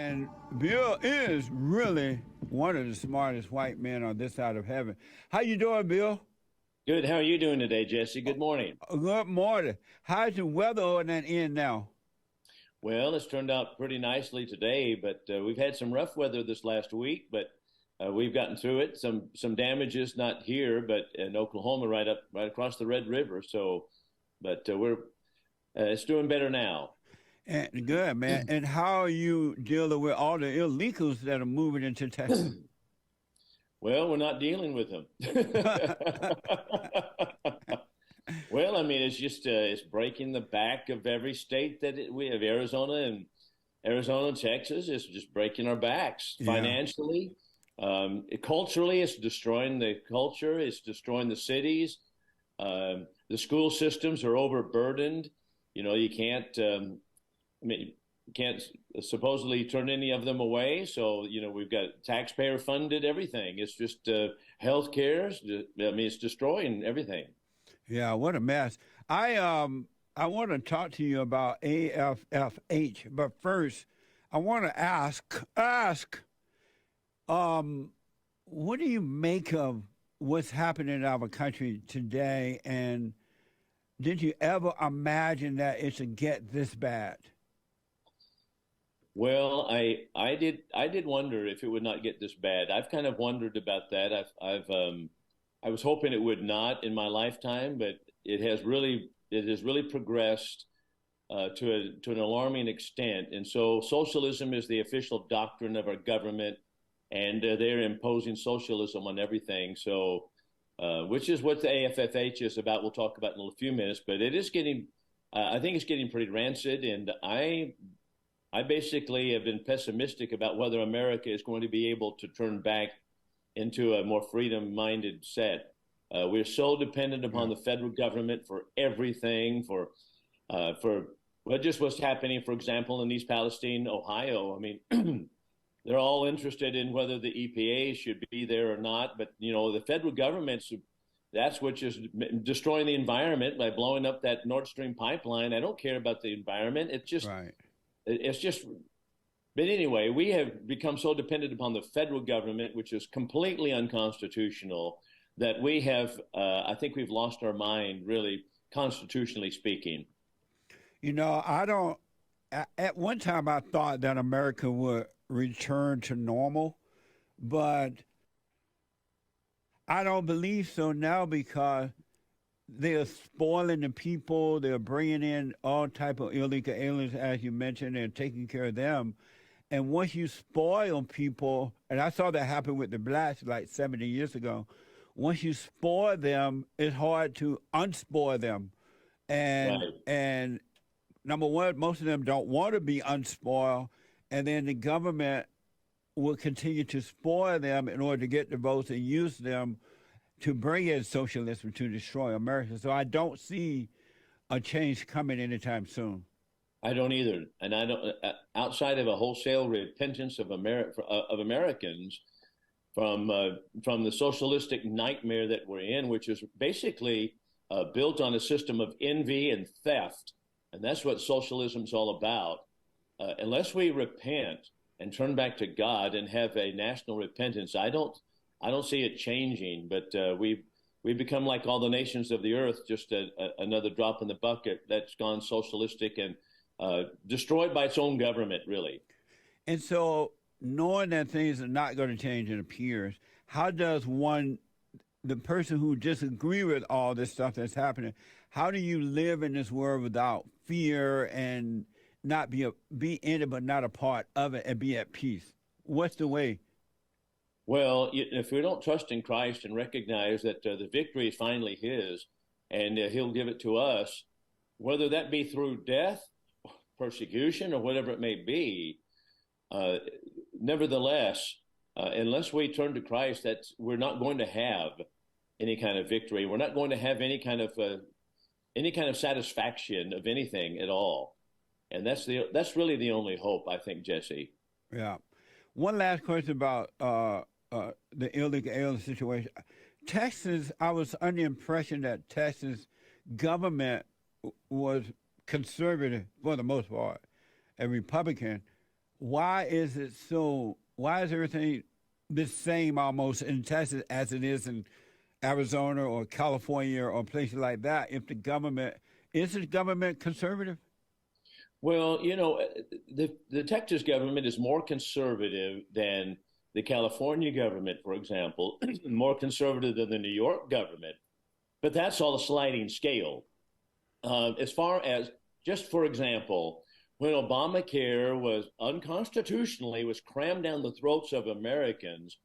And Bill is really one of the smartest white men on this side of heaven. How you doing, Bill? Good. How are you doing today, Jesse? Good morning. Good morning. How's the weather on that end now? Well, it's turned out pretty nicely today, but we've had some rough weather this last week, but we've gotten through it. Some damages, not here, but in Oklahoma, right across the Red River. So, but we're it's doing better now. And good, man. And how are you dealing with all the illegals that are moving into Texas? Well, we're not dealing with them. Well, I mean, it's just it's breaking the back of every state we have. Arizona and Texas. It's just breaking our backs Yeah. financially, culturally. It's destroying the culture. It's destroying the cities. The school systems are overburdened. You know, I mean, you can't supposedly turn any of them away. So, you know, we've got taxpayer funded everything. It's just health care. I mean, it's destroying everything. Yeah, what a mess. I want to talk to you about AFFH, but first I want to ask what do you make of what's happening in our country today, and did you ever imagine that it should get this bad? Well, I did wonder if it would not get this bad. I've kind of wondered about that. I was hoping it would not in my lifetime, but it has really progressed to an alarming extent. And so socialism is the official doctrine of our government, and they're imposing socialism on everything. So, which is what the AFFH is about. We'll talk about in a few minutes, but it is getting. I think it's getting pretty rancid, and I basically have been pessimistic about whether America is going to be able to turn back into a more freedom-minded set. We're so dependent upon the federal government for everything, for what just was happening, for example, in East Palestine, Ohio. I mean, they're all interested in whether the EPA should be there or not, but you know, the federal government's that's what is destroying the environment by blowing up that Nord Stream pipeline. I don't care about the environment. Right. It's just, but anyway, we have become so dependent upon the federal government, which is completely unconstitutional, that we have, I think we've lost our mind, really, constitutionally speaking. You know, I don't. At one time, I thought that America would return to normal, but I don't believe so now because they're spoiling the people. They're bringing in all type of illegal aliens, as you mentioned, and taking care of them. And once you spoil people, and I saw that happen with the blacks like 70 years ago. Once you spoil them, it's hard to unspoil them. And Right. and number one, most of them don't want to be unspoiled, and then the government will continue to spoil them in order to get the votes and use them to bring in socialism to destroy America. So I don't see a change coming anytime soon. I don't either. And I don't, outside of a wholesale repentance of Americans from the socialistic nightmare that we're in, which is basically built on a system of envy and theft. And that's what socialism's all about. Unless we repent and turn back to God and have a national repentance, I don't see it changing. But we've become like all the nations of the earth, just another drop in the bucket that's gone socialistic and destroyed by its own government, really. And so, knowing that things are not going to change, it appears, how does one, the person who disagree with all this stuff that's happening, how do you live in this world without fear and not be in it but not a part of it and be at peace? What's the way? Well, if we don't trust in Christ and recognize that the victory is finally His, and He'll give it to us, whether that be through death, persecution, or whatever it may be, uh, nevertheless, unless we turn to Christ, we're not going to have any kind of victory. We're not going to have any kind of satisfaction of anything at all, and that's really the only hope, I think, Jesse. Yeah. One last question about the illegal alien situation. Texas, I was under the impression that Texas government was conservative for the most part, and Republican. Why is it so? Why is everything the same almost in Texas as it is in Arizona or California or places like that? If the government is the government conservative? Well, the Texas government is more conservative than the California government, for example, more conservative than the New York government. But that's all a sliding scale. As far as, just for example, when Obamacare was unconstitutionally was crammed down the throats of Americans,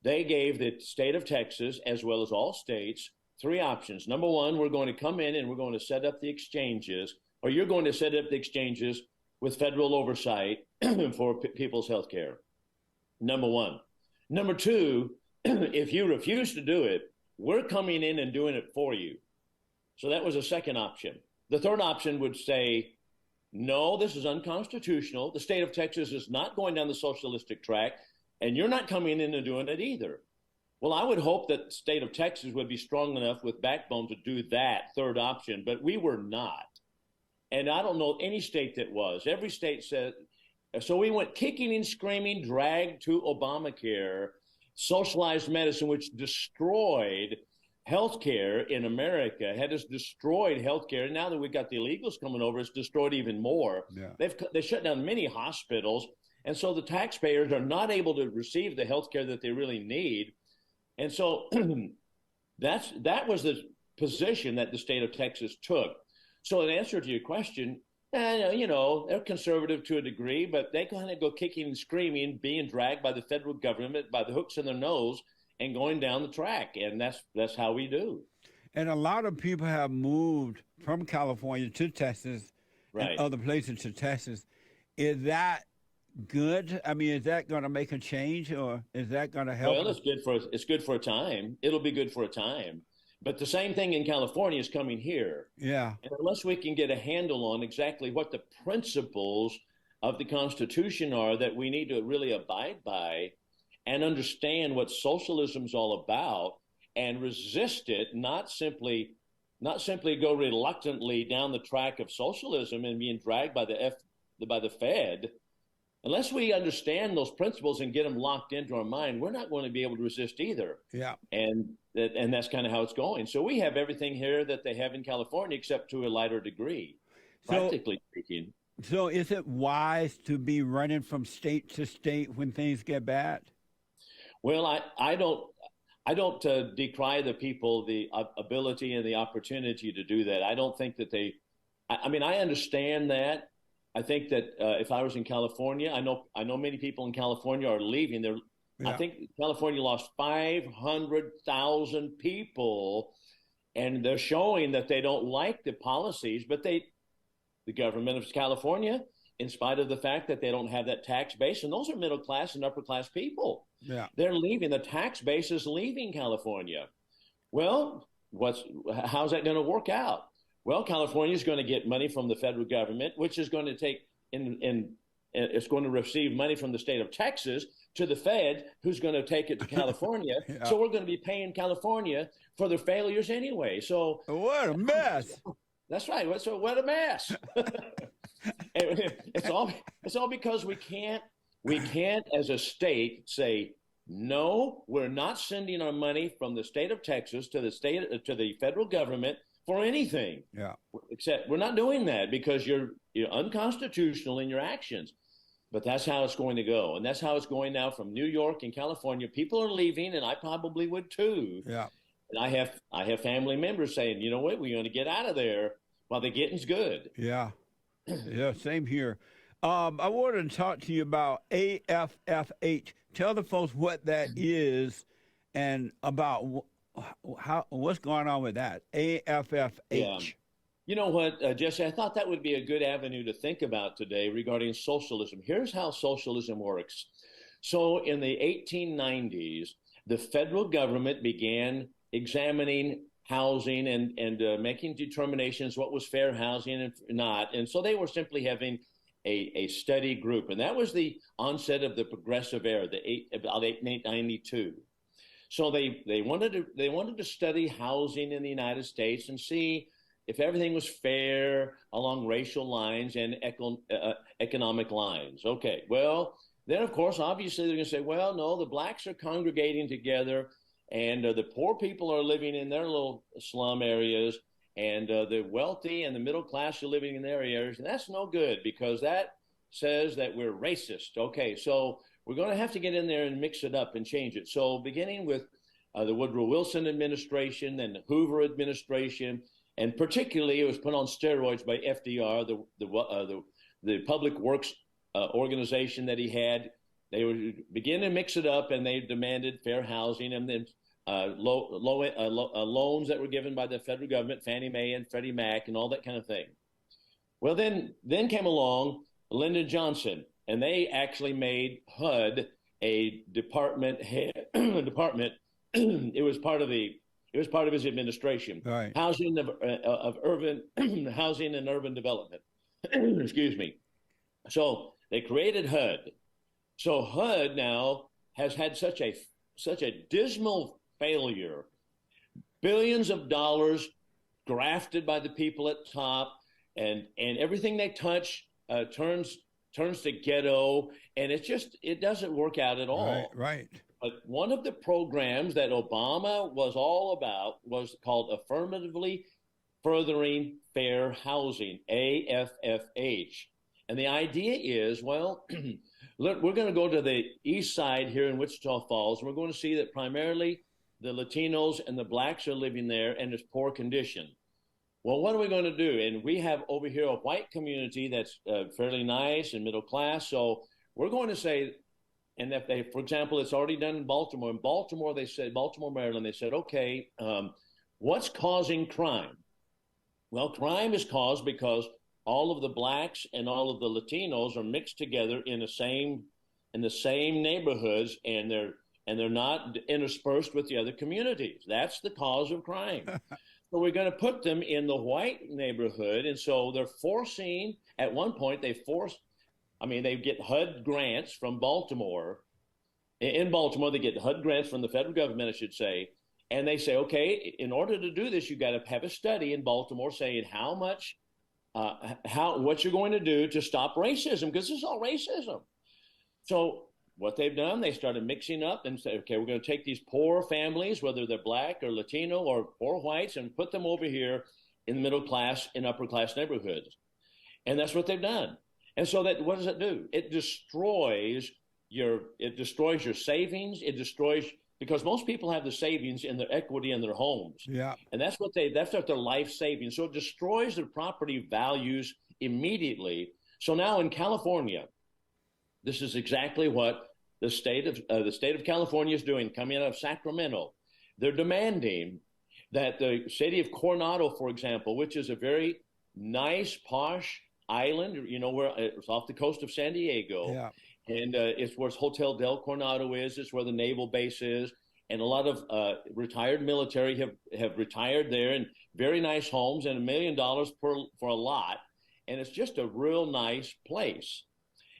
they gave the state of Texas, as well as all states, three options. Number one, we're going to come in and we're going to set up the exchanges, or you're going to set up the exchanges with federal oversight for people's health care. Number one. Number two, if you refuse to do it, we're coming in and doing it for you. So that was a second option. The third option would say, no, this is unconstitutional. The state of Texas is not going down the socialistic track, and you're not coming in and doing it either. Well, I would hope that the state of Texas would be strong enough with backbone to do that third option, but we were not. And I don't know any state that was. Every state said, so we went kicking and screaming, dragged to Obamacare, socialized medicine, which destroyed healthcare in America, had us destroyed healthcare. And now that we've got the illegals coming over, it's destroyed even more. Yeah. They shut down many hospitals. And so the taxpayers are not able to receive the healthcare that they really need. And so that was the position that the state of Texas took. So in answer to your question, they're conservative to a degree, but they kind of go kicking and screaming, being dragged by the federal government by the hooks in their nose and going down the track. And that's how we do. And a lot of people have moved from California to Texas Right. and other places to Texas. Is that good? I mean, is that going to make a change, or is that going to help? Well, it's good for a time. It'll be good for a time. But the same thing in California is coming here. Yeah. And unless we can get a handle on exactly what the principles of the Constitution are that we need to really abide by and understand what socialism is all about and resist it, not simply go reluctantly down the track of socialism and being dragged by the Fed. Unless we understand those principles and get them locked into our mind, we're not going to be able to resist either. Yeah. And that's kind of how it's going. So we have everything here that they have in California, except to a lighter degree, practically speaking. So is it wise to be running from state to state when things get bad? Well, I don't decry the people the ability and the opportunity to do that. I don't think that I mean, I understand that. I think that if I was in California, I know many people in California are leaving. I think California lost 500,000 people, and they're showing that they don't like the policies. But the government of California, in spite of the fact that they don't have that tax base, and those are middle class and upper class people, they're leaving. The tax base is leaving California. Well, how's that going to work out? Well, California is going to get money from the federal government, which is going to take it's going to receive money from the state of Texas to the Fed, who's going to take it to California. Yeah. So we're going to be paying California for their failures anyway. So what a mess! That's right. So what a mess! It's all because we can't as a state say, no, we're not sending our money from the state of Texas to the federal government for anything. Yeah. Except we're not doing that because you're unconstitutional in your actions. But that's how it's going to go. And that's how it's going now from New York and California. People are leaving, and I probably would too. Yeah. And I have family members saying, you know what, we're going to get out of there while the getting's good. Yeah. Yeah, same here. I wanted to talk to you about AFHF. Tell the folks what that is and about what's going on with that, AFFH. Yeah. You know what, Jesse, I thought that would be a good avenue to think about today regarding socialism. Here's how socialism works. So in the 1890s, the federal government began examining housing and making determinations what was fair housing and not. And so they were simply having a study group. And that was the onset of the progressive era, about 1892. So they wanted to study housing in the United States and see if everything was fair along racial lines and economic lines. Okay, well, then of course, obviously they're going to say, well, no, the blacks are congregating together, and the poor people are living in their little slum areas, and the wealthy and the middle class are living in their areas. And that's no good, because that says that we're racist. Okay, so we're going to have to get in there and mix it up and change it. So beginning with the Woodrow Wilson administration and the Hoover administration, and particularly it was put on steroids by FDR, the public works organization that he had. They would begin to mix it up, and they demanded fair housing, and then loans that were given by the federal government, Fannie Mae and Freddie Mac, and all that kind of thing. Well, then came along Lyndon Johnson, and they actually made HUD a department. It was part of his administration. Right. Housing of urban housing and urban development. Excuse me. So they created HUD. So HUD now has had such a dismal failure. Billions of dollars grafted by the people at top, and everything they touch turns to ghetto, and it doesn't work out at all. Right. But one of the programs that Obama was all about was called Affirmatively Furthering Fair Housing, AFFH. And the idea is, well, look, we're going to go to the east side here in Wichita Falls, and we're going to see that primarily the Latinos and the blacks are living there, and it's poor condition. Well, what are we going to do? And we have over here a white community that's fairly nice and middle class. So we're going to say, and if they, for example, it's already done in Baltimore. In Baltimore, they said, Baltimore, Maryland, they said, okay, what's causing crime? Well, crime is caused because all of the blacks and all of the Latinos are mixed together in the same neighborhoods, and they're not interspersed with the other communities. That's the cause of crime. So we're going to put them in the white neighborhood, and so they're forcing. At one point, they get HUD grants from Baltimore. In Baltimore, they get HUD grants from the federal government, I should say, and they say, okay, in order to do this, you got to have a study in Baltimore saying what you're going to do to stop racism, because this is all racism. So what they've done, they started mixing up and said, okay, we're going to take these poor families, whether they're black or Latino or poor whites, and put them over here in the middle class and upper class neighborhoods. And that's what they've done. And so what does it do? It destroys your savings. It destroys, because most people have the savings in their equity in their homes. Yeah. And that's what their life savings. So it destroys their property values immediately. So now in California, this is exactly what the state of California is doing, coming out of Sacramento. They're demanding that the city of Coronado, for example, which is a very nice, posh island, where it's off the coast of San Diego, yeah. And it's where Hotel Del Coronado is. It's where the naval base is, and a lot of retired military have retired there, and very nice homes, and $1 million for a lot, and it's just a real nice place.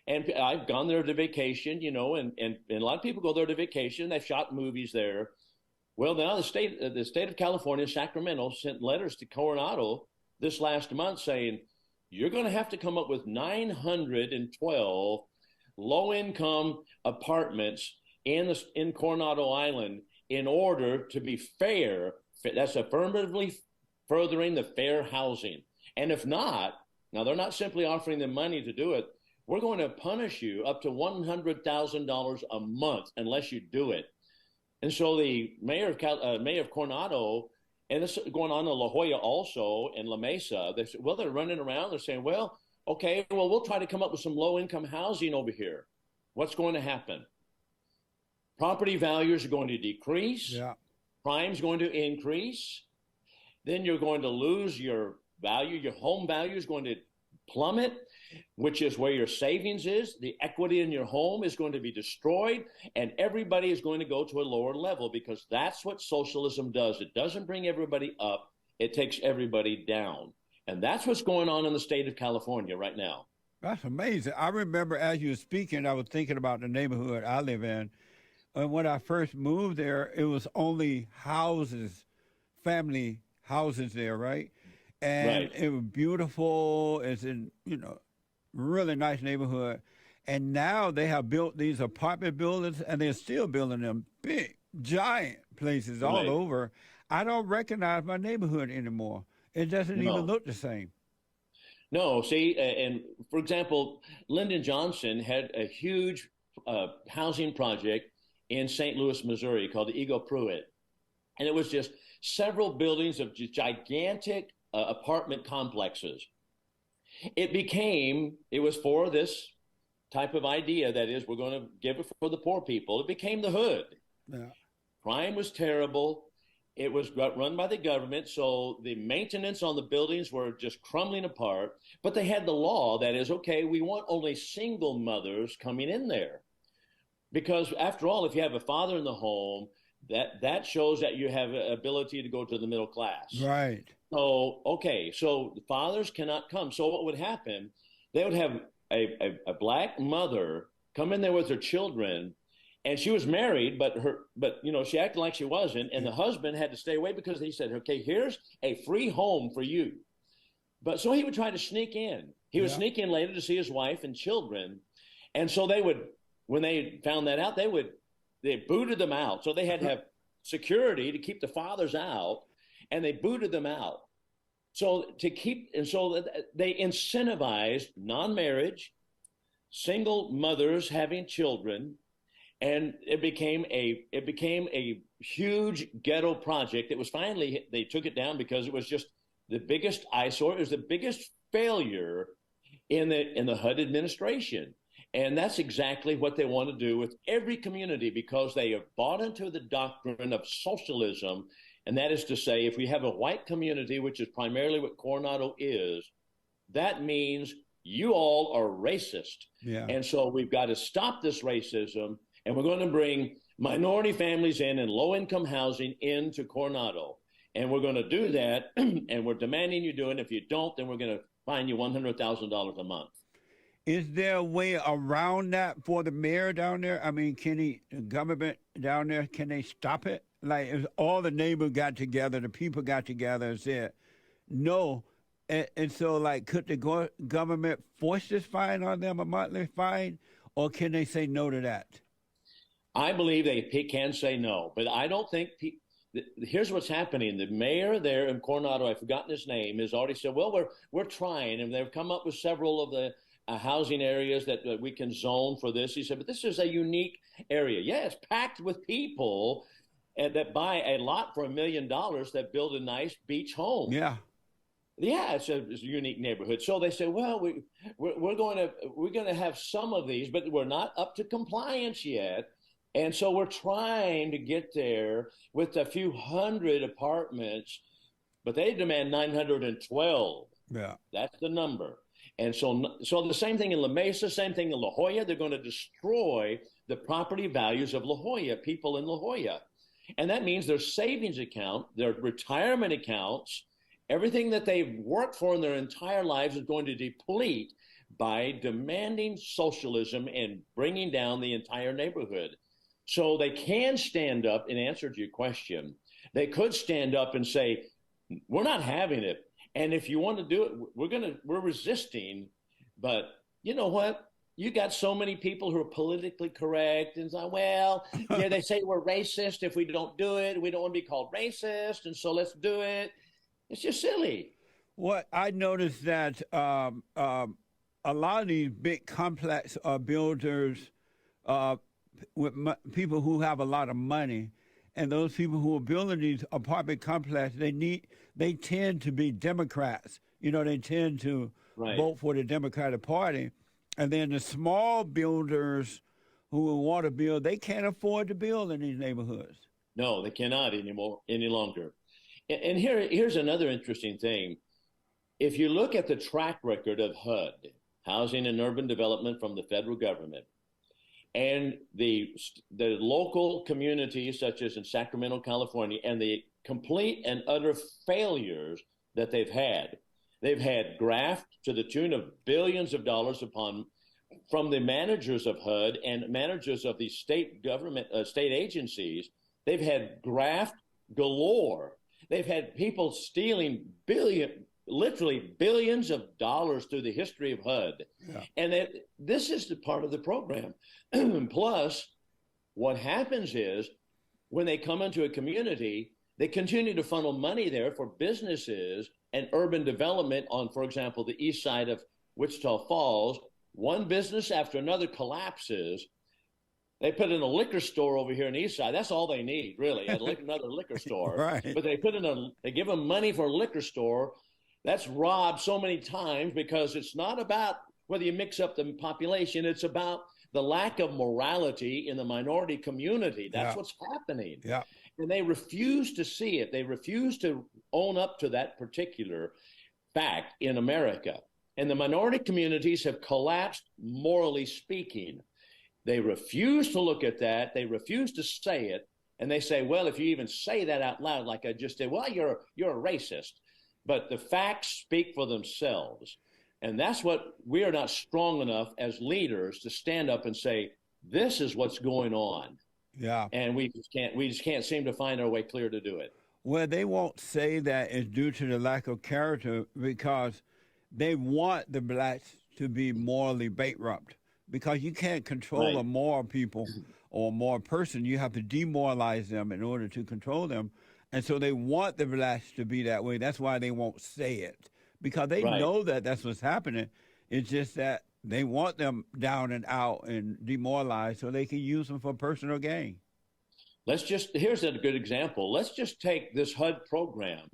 And I've gone there to vacation, and a lot of people go there to vacation. They've shot movies there. Well, now the state of California, Sacramento, sent letters to Coronado this last month saying, you're going to have to come up with 912 low-income apartments in Coronado Island in order to be fair. That's affirmatively furthering the fair housing. And if not, now they're not simply offering them money to do it. We're going to punish you up to $100,000 a month unless you do it. And so the mayor of Coronado, and this is going on in La Jolla also, and La Mesa, they're running around. They're saying, well, okay, we'll try to come up with some low-income housing over here. What's going to happen? Property values are going to decrease. Yeah. Crime's going to increase. Then you're going to lose your value. Your home value is going to plummet, which is where your savings is. The equity in your home is going to be destroyed, and everybody is going to go to a lower level, because that's what socialism does. It doesn't bring everybody up. It takes everybody down. And that's what's going on in the state of California right now. That's amazing. I remember as you were speaking, I was thinking about the neighborhood I live in. And when I first moved there, it was only houses, family houses there, right? and Right. it was beautiful. It's in, really nice neighborhood. And now they have built these apartment buildings, and they're still building them big, giant places all Right. over. I don't recognize my neighborhood anymore. It doesn't even No. look the same. No. See, and for example, Lyndon Johnson had a huge housing project in St. Louis, Missouri, called the Eagle Pruitt, and it was just several buildings of just gigantic apartment complexes. It was for this type of idea, that is, we're going to give it for the poor people. It became the hood. Yeah. Crime was terrible. It was run by the government, so the maintenance on the buildings were just crumbling apart. But they had the law that is, okay, we want only single mothers coming in there. Because after all, if you have a father in the home, that shows that you have an ability to go to the middle class. Right. So, okay, so the fathers cannot come. So what would happen? They would have a black mother come in there with her children, and she was married, but she acted like she wasn't, and the husband had to stay away because he said, okay, here's a free home for you. But so he would try to sneak in. He would Yeah. sneak in later to see his wife and children, and so they would, when they found that out, they booted them out. So they had to have security to keep the fathers out, and they booted them out. So they incentivized non-marriage, single mothers having children, and it became a huge ghetto project. It was finally, they took it down because it was just the biggest eyesore. It was the biggest failure in the HUD administration. And that's exactly what they want to do with every community, because they have bought into the doctrine of socialism. And that is to say, if we have a white community, which is primarily what Coronado is, that means you all are racist. Yeah. And so we've got to stop this racism, and we're going to bring minority families in and low-income housing into Coronado. And we're going to do that, and we're demanding you do it. If you don't, then we're going to fine you $100,000 a month. Is there a way around that for the mayor down there? I mean, the government down there, can they stop it? Like, if all the neighbors got together, the people got together and said, no. And so, like, could the government force this fine on them, a monthly fine, or can they say no to that? I believe they can say no, but I don't think here's what's happening. The mayor there in Coronado, I've forgotten his name, has already said, well, we're trying, and they've come up with several of the housing areas that we can zone for this. He said, but this is a unique area. Yeah, it's packed with people that buy a lot for $1 million that build a nice beach home. Yeah. Yeah, it's a unique neighborhood. So they say, well, we're going to have some of these, but we're not up to compliance yet. And so we're trying to get there with a few hundred apartments, but they demand 912. Yeah. That's the number. And so the same thing in La Mesa, same thing in La Jolla. They're going to destroy the property values of La Jolla, people in La Jolla. And that means their savings account, their retirement accounts, everything that they've worked for in their entire lives is going to deplete by demanding socialism and bringing down the entire neighborhood. So they can stand up, in answer to your question, they could stand up and say, we're not having it. And if you want to do it, we're resisting. But you know what? You got so many people who are politically correct and say, well, yeah, they say we're racist if we don't do it. We don't want to be called racist, and so let's do it. It's just silly. What I noticed that a lot of these big complex builders with people who have a lot of money, and those people who are building these apartment complexes, they tend to be Democrats. They tend to vote for the Democratic Party. And then the small builders who want to build, they can't afford to build in these neighborhoods. No, they cannot any longer. And here's another interesting thing. If you look at the track record of HUD, Housing and Urban Development from the federal government, and the local communities, such as in Sacramento, California, and the complete and utter failures that they've had graft to the tune of billions of dollars from the managers of HUD and managers of the state government, state agencies. They've had graft galore. They've had people stealing literally billions of dollars through the history of HUD. Yeah. And this is the part of the program. Plus, what happens is when they come into a community, they continue to funnel money there for businesses and urban development on, for example, the east side of Wichita Falls. One business after another collapses. They put in a liquor store over here in the east side. That's all they need, really, another liquor store. Right. But they give them money for a liquor store. That's robbed so many times because it's not about whether you mix up the population. It's about the lack of morality in the minority community. That's what's happening. Yeah. And they refuse to see it. They refuse to own up to that particular fact in America. And the minority communities have collapsed, morally speaking. They refuse to look at that. They refuse to say it. And they say, well, if you even say that out loud, like I just did, well, you're a racist. But the facts speak for themselves. And that's what we are not strong enough as leaders to stand up and say, this is what's going on. Yeah. And we just can't seem to find our way clear to do it. Well, they won't say that it's due to the lack of character because they want the blacks to be morally bankrupt, because you can't control a moral people or a moral person. You have to demoralize them in order to control them. And so they want the blacks to be that way. That's why they won't say it, because they know that that's what's happening. It's just that they want them down and out and demoralized so they can use them for personal gain. Here's a good example. Let's just take this HUD program.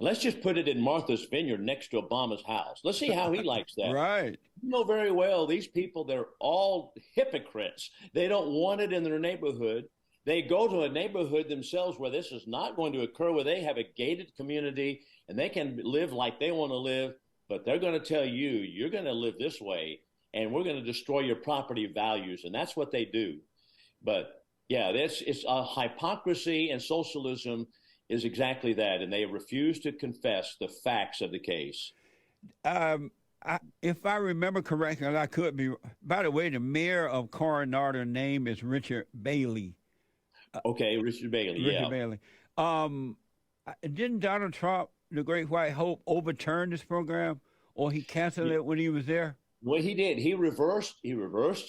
Let's just put it in Martha's Vineyard next to Obama's house. Let's see how he likes that. Right. You know very well, these people, they're all hypocrites. They don't want it in their neighborhood. They go to a neighborhood themselves where this is not going to occur, where they have a gated community and they can live like they want to live, but they're going to tell you, you're going to live this way and we're going to destroy your property values. And that's what they do. But yeah, it's a hypocrisy, and socialism is exactly that, and they refuse to confess the facts of the case. If I remember correctly, and I could be, by the way, the mayor of Coronado name is Richard Bailey. Okay, Richard Bailey, Richard Bailey. Didn't Donald Trump, the Great White Hope, overturn this program, or he canceled it when he was there? Well, he did. He reversed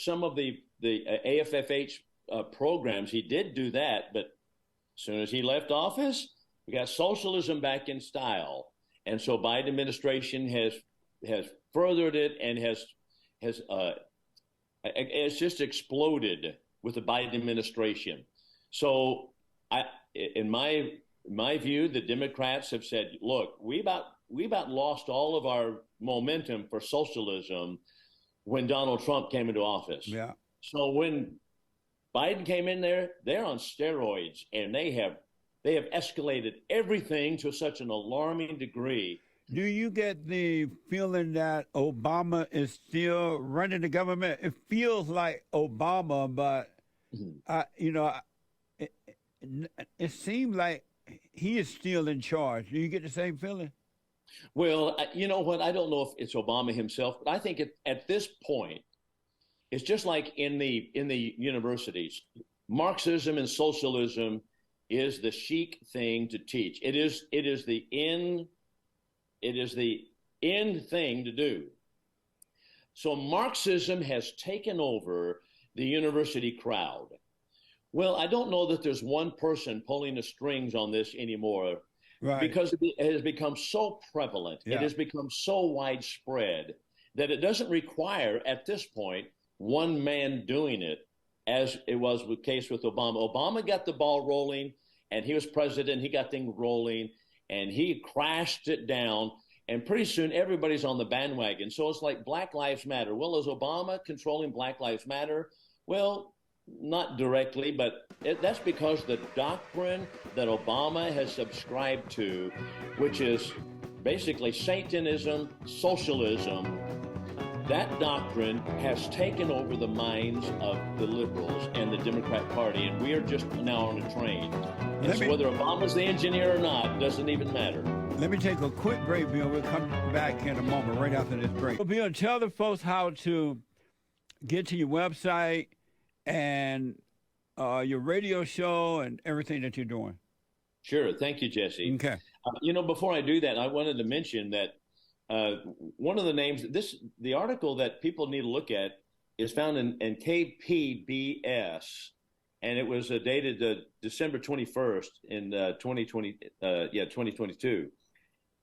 some of the AFHF programs. He did do that, but as soon as he left office, we got socialism back in style. And so Biden administration has furthered it and it's just exploded with the Biden administration. So in my view, the Democrats have said, look, we about lost all of our momentum for socialism when Donald Trump came into office. Yeah. So when Biden came in there, they're on steroids, and they have escalated everything to such an alarming degree. Do you get the feeling that Obama is still running the government? It feels like Obama, but it seems like he is still in charge. Do you get the same feeling? Well, you know what? I don't know if it's Obama himself, but I think at this point, it's just like in the universities. Marxism and socialism is the chic thing to teach. It is the end thing to do. So Marxism has taken over the university crowd. Well, I don't know that there's one person pulling the strings on this anymore, right? Because it has become so prevalent. Yeah. It has become so widespread that it doesn't require, at this point, one man doing it, as it was the case with Obama. Obama got the ball rolling, and he was president. He got things rolling, and he crashed it down. And pretty soon, everybody's on the bandwagon. So it's like Black Lives Matter. Well, is Obama controlling Black Lives Matter? Well, not directly, but that's because the doctrine that Obama has subscribed to, which is basically Satanism, socialism, that doctrine has taken over the minds of the liberals and the Democrat Party, and we are just now on a train. And so whether Obama's the engineer or not doesn't even matter. Let me take a quick break, Bill. We'll come back in a moment right after this break. So, Bill, tell the folks how to get to your website and your radio show and everything that you're doing. Sure. Thank you, Jesse. Okay. Before I do that, I wanted to mention that one of the names, the article that people need to look at is found in KPBS, and it was dated December 21st in 2022.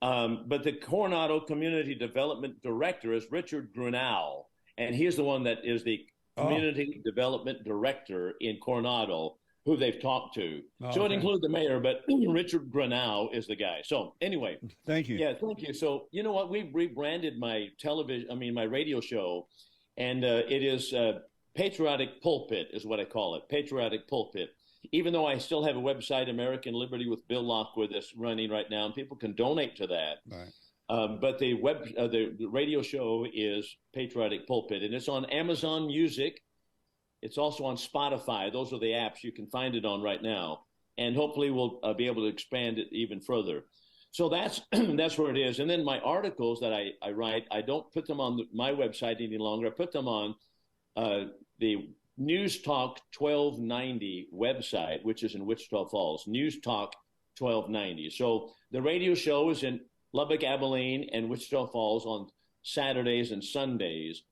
But the Coronado Community Development Director is Richard Grunau, and he's the one that is the Community Development Director in Coronado, who they've talked to. So it includes the mayor, but Richard Grunau is the guy. So anyway. Thank you. Yeah, thank you. So you know what? We've rebranded my my radio show, and it is Patriotic Pulpit is what I call it, Patriotic Pulpit. Even though I still have a website, American Liberty with Bill Lockwood, that's running right now, and people can donate to that. Right. But the radio show is Patriotic Pulpit, and it's on Amazon Music. It's also on Spotify. Those are the apps you can find it on right now, and hopefully we'll be able to expand it even further. So that's that's where it is. And then my articles that I write, I don't put them on my website any longer. I put them on the News Talk 1290 website, which is in Wichita Falls, News Talk 1290. So the radio show is in Lubbock, Abilene, and Wichita Falls on Saturdays and Sundays.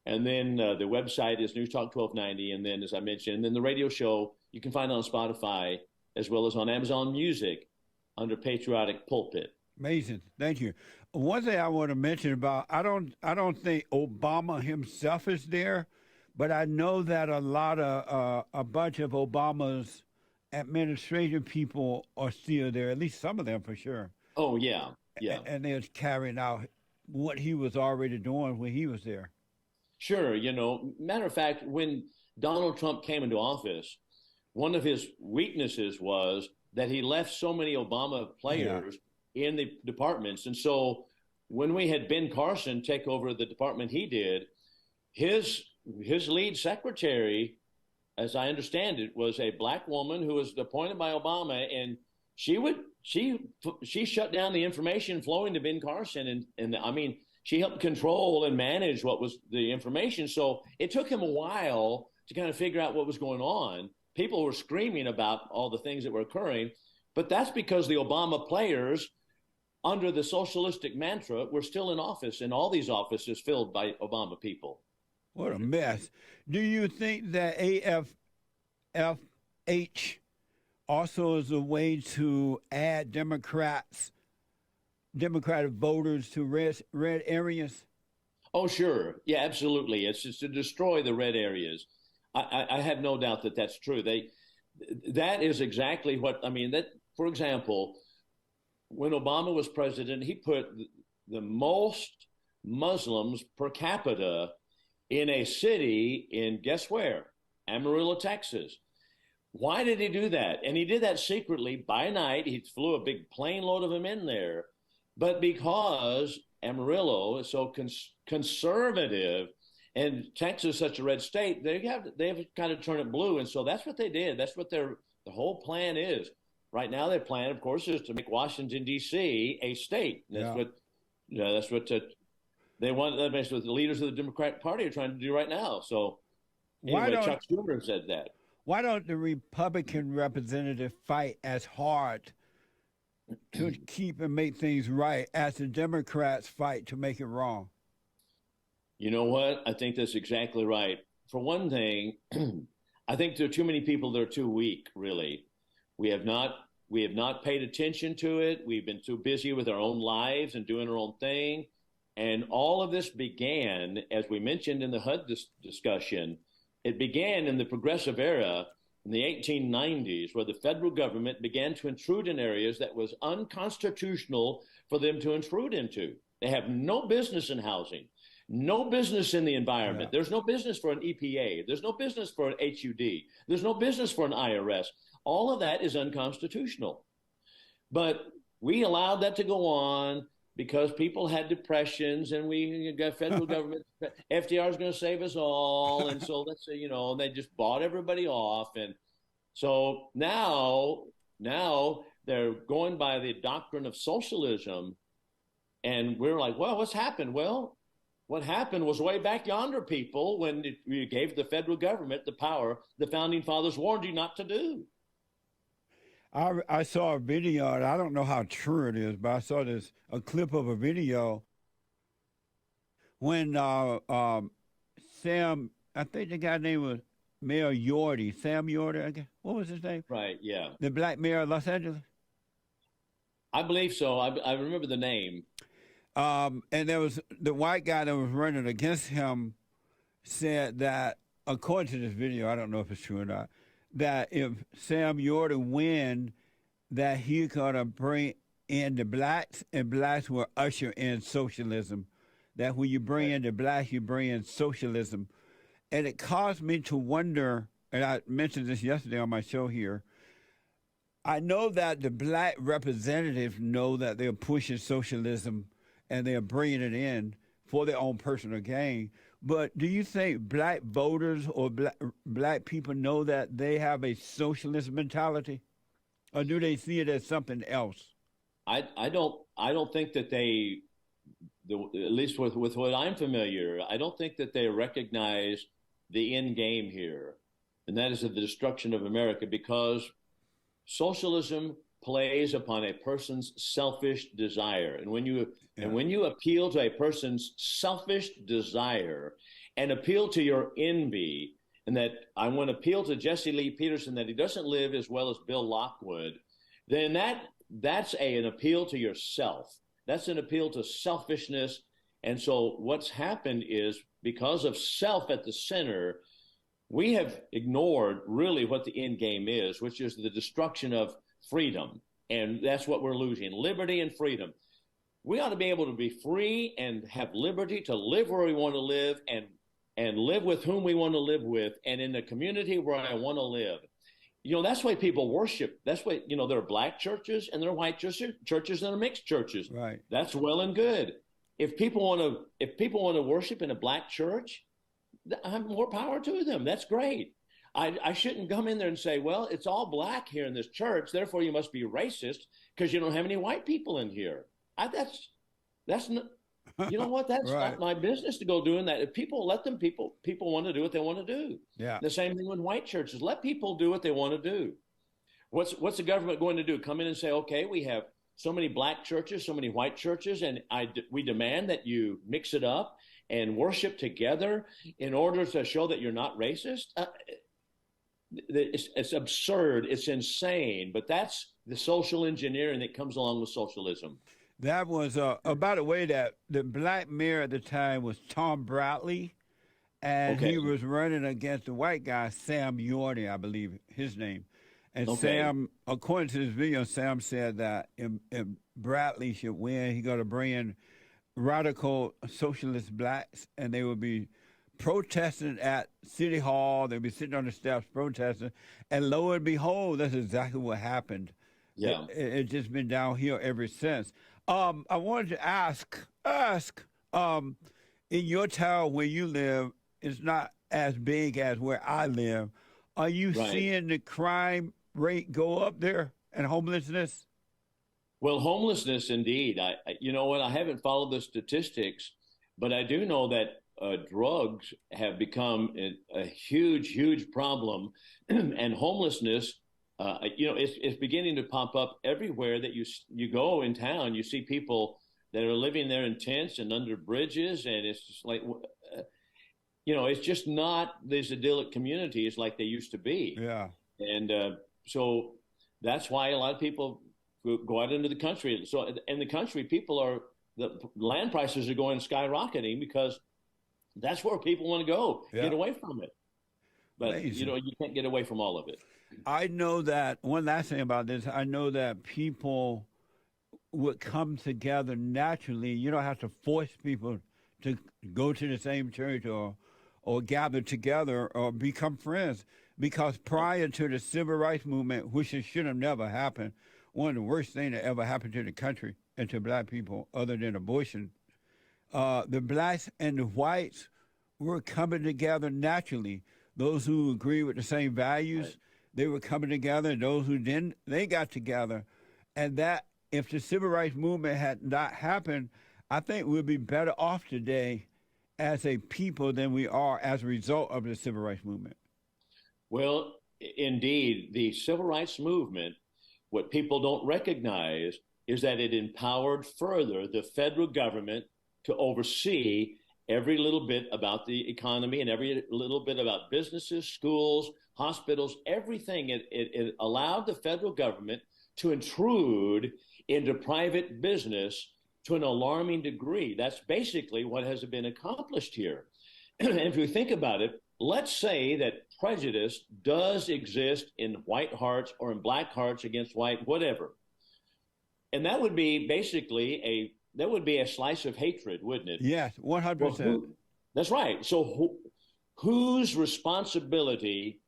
And then the website is News Talk 1290. And then, as I mentioned, and then the radio show, you can find it on Spotify as well as on Amazon Music under Patriotic Pulpit. Amazing. Thank you. One thing I want to mention about, I don't think Obama himself is there, but I know that a bunch of Obama's administration people are still there, at least some of them for sure. Oh, yeah. Yeah. And they're carrying out what he was already doing when he was there. Sure. Matter of fact, when Donald Trump came into office, one of his weaknesses was that he left so many Obama players in the departments. And so when we had Ben Carson take over the department he did, his lead secretary, as I understand it, was a black woman who was appointed by Obama, and she shut down the information flowing to Ben Carson, and I mean, she helped control and manage what was the information. So it took him a while to kind of figure out what was going on. People were screaming about all the things that were occurring, but that's because the Obama players, under the socialistic mantra, were still in office, and all these offices filled by Obama people. What a mess. Do you think that AFHF also is a way to add Democratic voters to red areas? Oh, sure. Yeah, absolutely. It's just to destroy the red areas. I have no doubt that that's true. That is exactly what, I mean, that, for example, when Obama was president, he put the most Muslims per capita in a city in, guess where? Amarillo, Texas. Why did he do that? And he did that secretly by night. He flew a big plane load of them in there. But because Amarillo is so conservative and Texas is such a red state, they have kind of turn it blue. And so that's what they did. That's what the whole plan is. Right now, their plan, of course, is to make Washington, D.C. a state. That's what they want. That's what the leaders of the Democratic Party are trying to do right now. So anyway, Chuck Schumer said that. Why don't the Republican representatives fight as hard to keep and make things right as the Democrats fight to make it wrong? You know what? I think that's exactly right. For one thing, I think there are too many people that are too weak, really. We have not paid attention to it. We've been too busy with our own lives and doing our own thing. And all of this began, as we mentioned in the HUD discussion, it began in the progressive era in the 1890s, where the federal government began to intrude in areas that was unconstitutional for them to intrude into. They have no business in housing, no business in the environment. There's no business for an EPA. There's no business for an HUD. There's no business for an IRS. All of that is unconstitutional. But we allowed that to go on because people had depressions, and we got federal government. FDR is going to save us all. And so let's say, and they just bought everybody off. And so now they're going by the doctrine of socialism. And we're like, well, what's happened? Well, what happened was way back yonder, people, when you gave the federal government the power the founding fathers warned you not to do. I saw a video, and I don't know how true it is, but I saw a clip of a video when Sam, I think the guy's name was Mayor Yorty, Sam Yorty, I guess. What was his name? Right. Yeah. The black mayor of Los Angeles. I believe so. I remember the name. And there was the white guy that was running against him said that, according to this video, I don't know if it's true or not, that if Sam Yorty win, that he gonna bring in the blacks, and blacks will usher in socialism. That when you bring in the blacks, you bring in socialism. And it caused me to wonder, and I mentioned this yesterday on my show here. I know that the black representatives know that they're pushing socialism and they're bringing it in for their own personal gain. But do you think black voters or black people know that they have a socialist mentality, or do they see it as something else? I don't think that at least with what I'm familiar, I don't think that they recognize the end game here, and that is the destruction of America, because socialism plays upon a person's selfish desire. And when you appeal to a person's selfish desire and appeal to your envy, and that I want to appeal to Jesse Lee Peterson that he doesn't live as well as Bill Lockwood, then that's an appeal to yourself. That's an appeal to selfishness. And so what's happened is, because of self at the center, we have ignored really what the end game is, which is the destruction of freedom. And that's what we're losing, liberty and freedom. We ought to be able to be free and have liberty to live where we want to live, and live with whom we want to live with, and in the community where I want to live. That's why people worship. That's why, there are black churches and there are white churches and there are mixed churches. Right. That's well and good. If people want to worship in a black church, I have more power to them. That's great. I shouldn't come in there and say, well, it's all black here in this church, therefore you must be racist because you don't have any white people in here. That's not, you know what? That's right. not my business to go doing that. If people want to do what they want to do. Yeah. The same thing with white churches. Let people do what they want to do. What's the government going to do? Come in and say, okay, we have so many black churches, so many white churches, and we demand that you mix it up and worship together in order to show that you're not racist? It's absurd. It's insane. But that's the social engineering that comes along with socialism. That was, by the way, that the black mayor at the time was Tom Bradley, and he was running against the white guy, Sam Yorty, I believe his name. And Sam, according to this video, Sam said that if Bradley should win, he's going to bring in radical socialist blacks, and they would be protesting at City Hall. They'd be sitting on the steps protesting. And lo and behold, that's exactly what happened. Yeah. It's just been downhill ever since. I wanted to ask, in your town where you live, it's not as big as where I live. Are you seeing the crime rate go up there and homelessness? Well, homelessness, indeed. You know what? I haven't followed the statistics, but I do know that drugs have become a huge, huge problem, and homelessness. It's beginning to pop up everywhere that you go in town. You see people that are living there in tents and under bridges, and it's just like, it's just not these idyllic communities like they used to be. Yeah. And so that's why a lot of people go out into the country. So in the country, the land prices are going skyrocketing because that's where people want to go, get away from it. But, Amazing. You can't get away from all of it. I know that, one last thing about this, I know that people would come together naturally. You don't have to force people to go to the same church or gather together or become friends. Because prior to the civil rights movement, which should have never happened, one of the worst things that ever happened to the country and to black people other than abortion, the blacks and the whites were coming together naturally. Those who agree with the same values, they were coming together, and those who didn't, they got together. And that, if the civil rights movement had not happened, I think we'd be better off today as a people than we are as a result of the civil rights movement. Well, indeed, the civil rights movement what people don't recognize is that it empowered further the federal government to oversee every little bit about the economy and every little bit about businesses, schools, hospitals, everything. It allowed the federal government to intrude into private business to an alarming degree. That's basically what has been accomplished here. And if we think about it, let's say that prejudice does exist in white hearts or in black hearts against white, whatever. And that would be basically a slice of hatred, wouldn't it? Yes, 100%. Well, that's right. So whose responsibility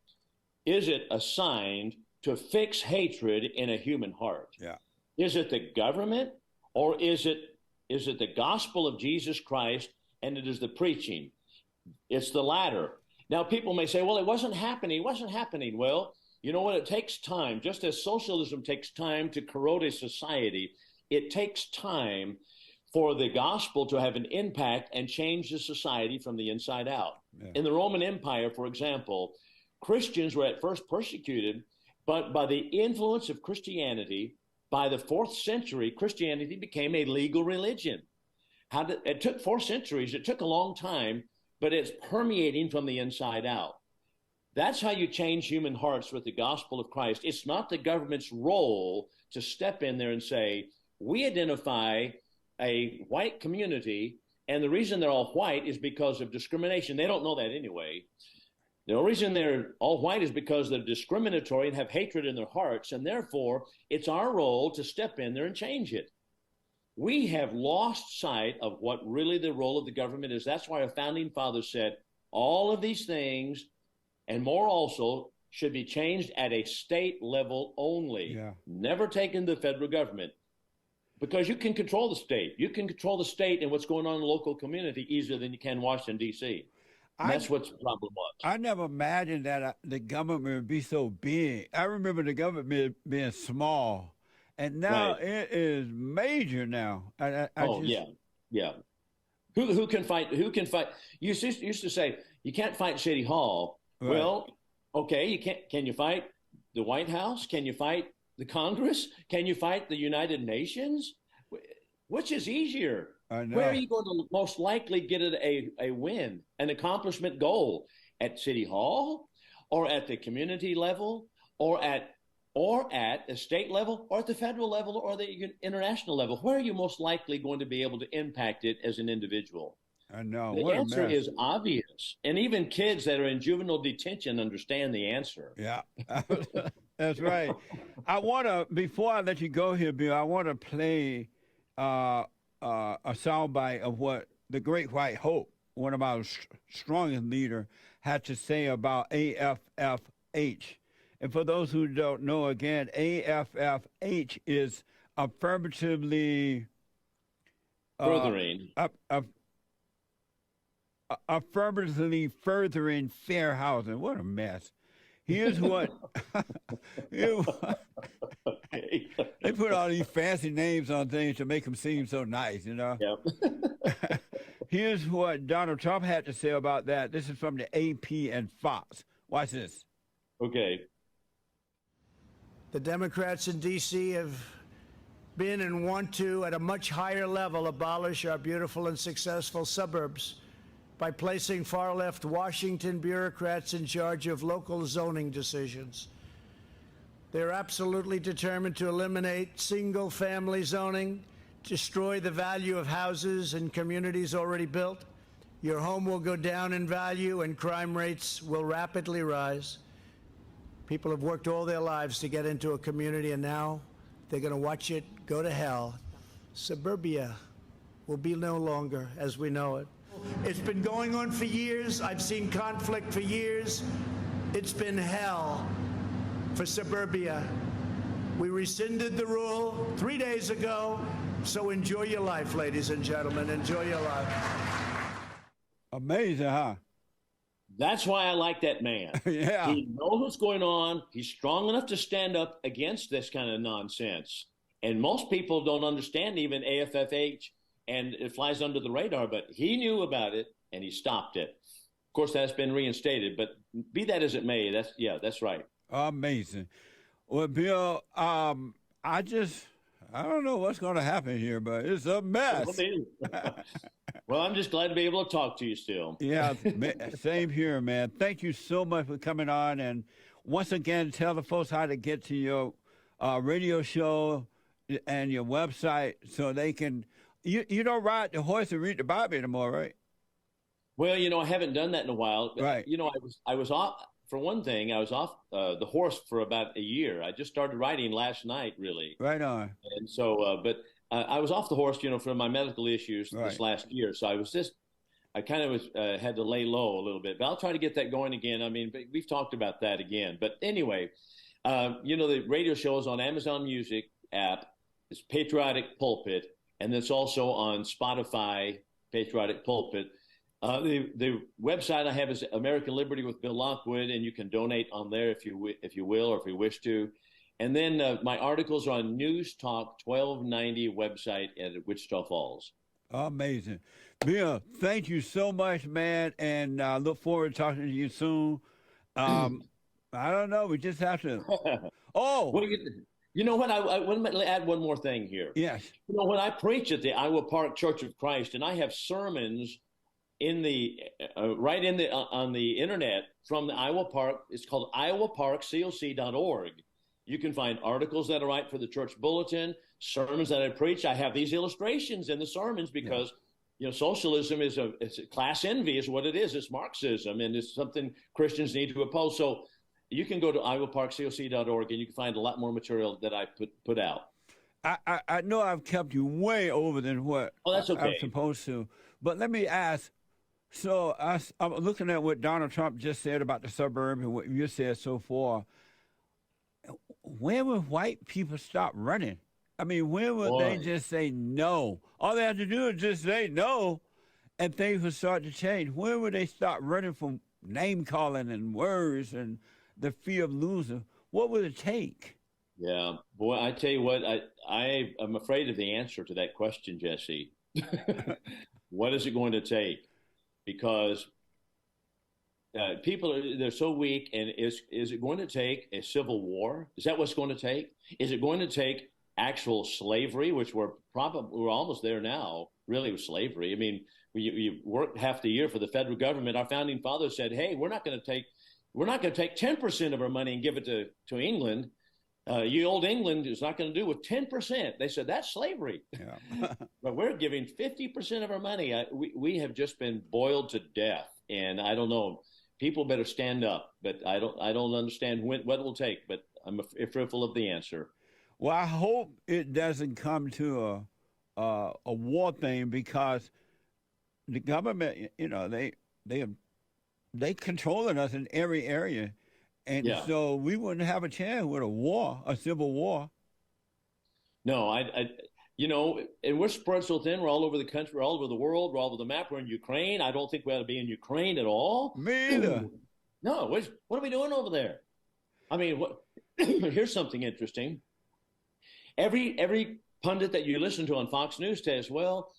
is it assigned to fix hatred in a human heart? Yeah. Is it the government, or is it the gospel of Jesus Christ and it is the preaching? It's the latter. Now, people may say, well, it wasn't happening. It wasn't happening. Well, you know what? It takes time. Just as socialism takes time to corrode a society, it takes time for the gospel to have an impact and change the society from the inside out. Yeah. In the Roman Empire, for example, Christians were at first persecuted, but by the influence of Christianity, by the 4th century, Christianity became a legal religion. It took 4 centuries. It took a long time, but it's permeating from the inside out. That's how you change human hearts with the gospel of Christ. It's not the government's role to step in there and say, we identify a white community, and the reason they're all white is because of discrimination. They don't know that anyway. The only reason they're all white is because they're discriminatory and have hatred in their hearts, and therefore it's our role to step in there and change it. We have lost sight of what really the role of the government is. That's why our founding fathers said all of these things and more also should be changed at a state level only, never taken to the federal government. Because you can control the state. You can control the state and what's going on in the local community easier than you can Washington, D.C. That's what the problem was. I never imagined that the government would be so big. I remember the government being small, and now it is major now. Yeah. Who can fight? Who can fight? You used to say you can't fight City Hall. Right. Well, okay, you can't. Can you fight the White House? Can you fight the Congress? Can you fight the United Nations? Which is easier? I know. Where are you going to most likely get a win, an accomplishment goal? At City Hall, or at the community level, or at the state level, or at the federal level, or the international level? Where are you most likely going to be able to impact it as an individual? I know. The answer is obvious. And even kids that are in juvenile detention understand the answer. Yeah, that's right. Before I let you go here, Bill, I want to play a soundbite of what the Great White Hope, one of our strongest leaders, had to say about AFHF. And for those who don't know, again, AFHF is affirmatively furthering. Affirmatively furthering fair housing. What a mess. Here's what they put all these fancy names on things to make them seem so nice, you know? Yep. Here's what Donald Trump had to say about that. This is from the AP and Fox. Watch this. Okay. The Democrats in D.C. have been and want to, at a much higher level, abolish our beautiful and successful suburbs by placing far-left Washington bureaucrats in charge of local zoning decisions. They're absolutely determined to eliminate single-family zoning, destroy the value of houses and communities already built. Your home will go down in value and crime rates will rapidly rise. People have worked all their lives to get into a community, and now they're going to watch it go to hell. Suburbia will be no longer as we know it. It's been going on for years. I've seen conflict for years. It's been hell for Suburbia. We rescinded the rule 3 days ago, so enjoy your life, ladies and gentlemen. Enjoy your life. Amazing, huh? That's why I like that man. Yeah. He knows what's going on. He's strong enough to stand up against this kind of nonsense. And most people don't understand even AFHF, and it flies under the radar, but he knew about it and he stopped it. Of course, that's been reinstated, but be that as it may, that's right. Amazing. Well, Bill, I don't know what's going to happen here, but it's a mess. Well, I'm just glad to be able to talk to you still. Yeah, same here, man. Thank you so much for coming on. And once again, tell the folks how to get to your radio show and your website so they can. You don't ride the horse and read the Bible anymore, right? Well, I haven't done that in a while. Right. I was off. For one thing, I was off the horse for about a year. I just started riding last night, really. Right on. And so, but I was off the horse, for my medical issues Right. this last year. So I kind of had to lay low a little bit. But I'll try to get that going again. I mean, we've talked about that again. But anyway, the radio show is on Amazon Music app. It's Patriotic Pulpit, and it's also on Spotify, Patriotic Pulpit. The website I have is American Liberty with Bill Lockwood, and you can donate on there if you will, or if you wish to. And then my articles are on News Talk 1290 website at Wichita Falls. Amazing. Bill, thank you so much, man, and I look forward to talking to you soon. I don't know. We just have to. Oh, Well, you know what? I want to add one more thing here. yes. When I preach at the Iowa Park Church of Christ, and I have sermons on the internet from the Iowa Park. It's called iowaparkcoc.org. You can find articles that I write for the church bulletin, sermons that I preach. I have these illustrations in the sermons because socialism it's a class envy is what it is. It's Marxism, and it's something Christians need to oppose. So you can go to iowaparkcoc.org and you can find a lot more material that I put out. I know I've kept you way over than what that's okay. I'm supposed to, but let me ask. So I'm looking at what Donald Trump just said about the suburb and what you said so far. When will white people stop running? I mean, when will they just say no? All they have to do is just say no, and things will start to change. When will they stop running from name calling and words and the fear of losing? What will it take? Yeah, boy, I tell you what, I'm afraid of the answer to that question, Jesse. What is it going to take? Because they're so weak, and is it going to take a civil war? Is that what's going to take? Is it going to take actual slavery, which we're almost there now, really, with slavery? I mean, you work half the year for the federal government. Our founding fathers said, hey, we're not going to take 10% of our money and give it to England. You old England is not going to do with 10%. They said that's slavery. Yeah. But we're giving 50% of our money. We have just been boiled to death, and I don't know. People better stand up, but I don't understand what it will take. But I'm fearful of the answer. Well, I hope it doesn't come to a war thing, because the government, they controlling us in every area. And so we wouldn't have a chance with a civil war. No, and we're spread so thin. We're all over the country. We're all over the world. We're all over the map. We're in Ukraine. I don't think we ought to be in Ukraine at all. Me either. No, what are we doing over there? I mean, here's something interesting. Every pundit that you listen to on Fox News says, well,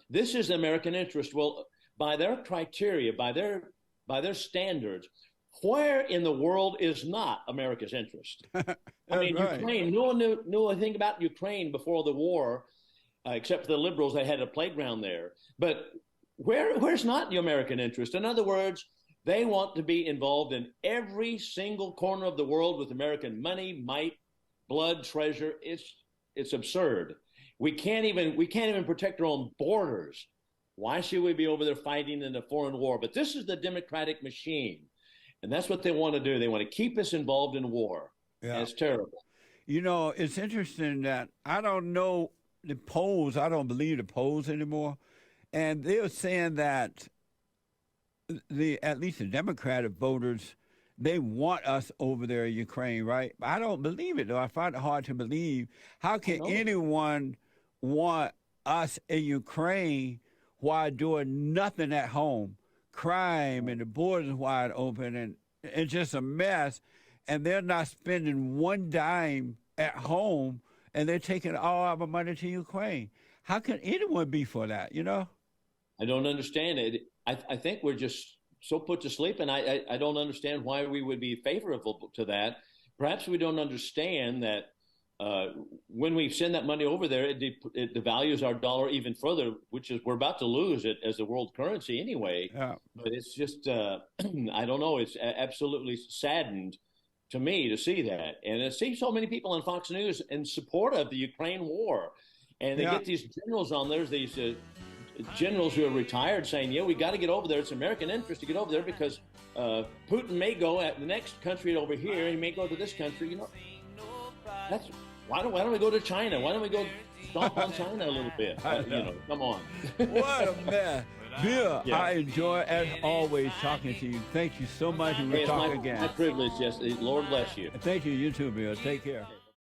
this is the American interest. Well, by their criteria, by their standards, where in the world is not America's interest? I mean, right. Ukraine, no one knew anything about Ukraine before the war, except for the liberals. They had a playground there. But where's not the American interest? In other words, they want to be involved in every single corner of the world with American money, might, blood, treasure. It's absurd. We can't even protect our own borders. Why should we be over there fighting in a foreign war? But this is the Democratic machine. And that's what they want to do. They want to keep us involved in war. Yeah. And it's terrible. It's interesting that I don't know the polls. I don't believe the polls anymore. And they were saying that at least the Democratic voters, they want us over there in Ukraine, right? I don't believe it, though. I find it hard to believe. How can anyone want us in Ukraine while doing nothing at home? Crime and the borders wide open, and it's just a mess, and they're not spending one dime at home, and they're taking all our money to Ukraine. How can anyone be for that, I don't understand it. I think we're just so put to sleep, and I don't understand why we would be favorable to that, perhaps we don't understand that when we send that money over there, it devalues our dollar even further, which is we're about to lose it as the world currency anyway. Yeah. But it's just, I don't know, it's absolutely saddened to me to see that. And I see so many people on Fox News in support of the Ukraine war. And they get these generals on there, these generals who are retired saying, yeah, we got to get over there. It's American interest to get over there because Putin may go at the next country over here. He may go to this country. You know, that's why don't we go to China? Why don't we go stomp on China a little bit? You know, come on. What a man. Bill, Yeah. I enjoy, as always, talking to you. Thank you so much, and we'll Hey, talk it's again. my privilege. Yes, Lord bless you. Thank you. You too, Bill. Take care.